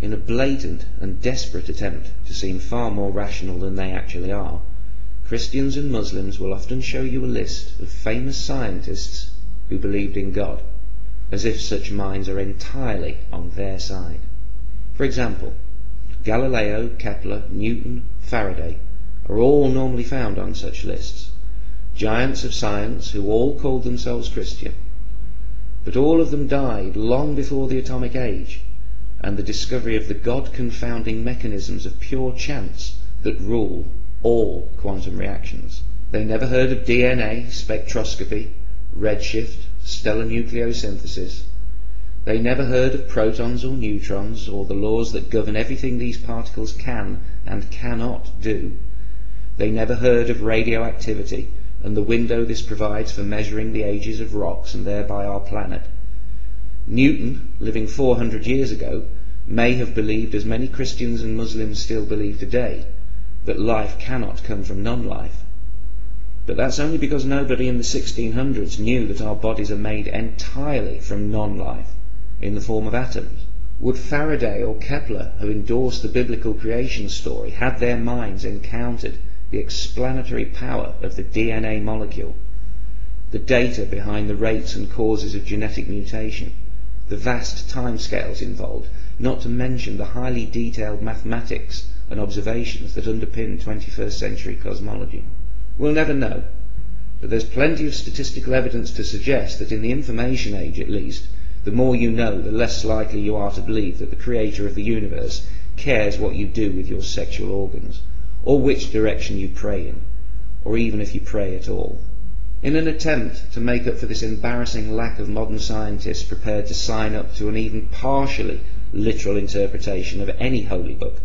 In a blatant and desperate attempt to seem far more rational than they actually are, Christians and Muslims will often show you a list of famous scientists who believed in God, as if such minds are entirely on their side. For example, Galileo, Kepler, Newton, Faraday are all normally found on such lists, giants of science who all called themselves Christian. But all of them died long before the atomic age and the discovery of the God-confounding mechanisms of pure chance that rule all quantum reactions. They never heard of DNA, spectroscopy, redshift, stellar nucleosynthesis. They never heard of protons or neutrons or the laws that govern everything these particles can and cannot do. They never heard of radioactivity and the window this provides for measuring the ages of rocks and thereby our planet. Newton, living 400 years ago, may have believed, as many Christians and Muslims still believe today, that life cannot come from non-life. But that's only because nobody in the 1600s knew that our bodies are made entirely from non-life, in the form of atoms. Would Faraday or Kepler have endorsed the biblical creation story had their minds encountered the explanatory power of the DNA molecule, the data behind the rates and causes of genetic mutation, the vast timescales involved, not to mention the highly detailed mathematics and observations that underpin 21st century cosmology? We'll never know, but there's plenty of statistical evidence to suggest that in the information age at least, the more you know, the less likely you are to believe that the creator of the universe cares what you do with your sexual organs, or which direction you pray in, or even if you pray at all. In an attempt to make up for this embarrassing lack of modern scientists prepared to sign up to an even partially literal interpretation of any holy book,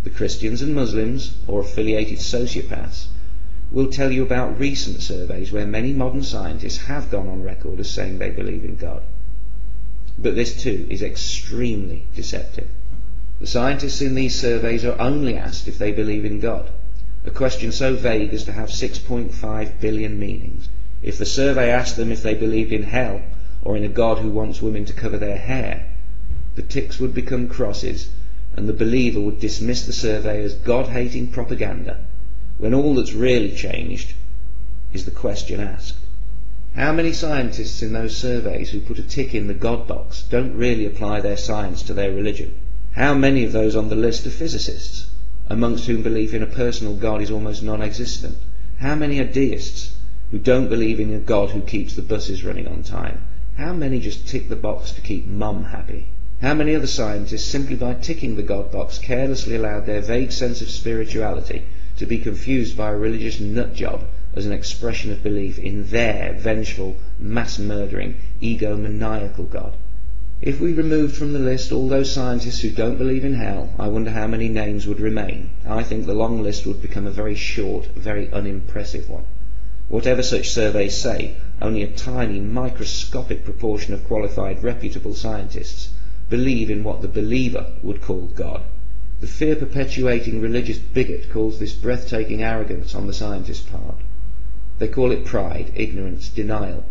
the Christians and Muslims, or affiliated sociopaths, will tell you about recent surveys where many modern scientists have gone on record as saying they believe in God. But this too is extremely deceptive. The scientists in these surveys are only asked if they believe in God, a question so vague as to have 6.5 billion meanings. If the survey asked them if they believed in hell or in a God who wants women to cover their hair, the ticks would become crosses and the believer would dismiss the survey as God-hating propaganda, when all that's really changed is the question asked. How many scientists in those surveys who put a tick in the God box don't really apply their science to their religion? How many of those on the list are physicists, amongst whom belief in a personal God is almost non-existent? How many are deists, who don't believe in a God who keeps the buses running on time? How many just tick the box to keep mum happy? How many other scientists, simply by ticking the God box, carelessly allowed their vague sense of spirituality to be confused by a religious nutjob as an expression of belief in their vengeful, mass-murdering, egomaniacal God? If we removed from the list all those scientists who don't believe in hell, I wonder how many names would remain. I think the long list would become a very short, very unimpressive one. Whatever such surveys say, only a tiny, microscopic proportion of qualified, reputable scientists believe in what the believer would call God. The fear-perpetuating religious bigot calls this breathtaking arrogance on the scientist's part. They call it pride, ignorance, denial,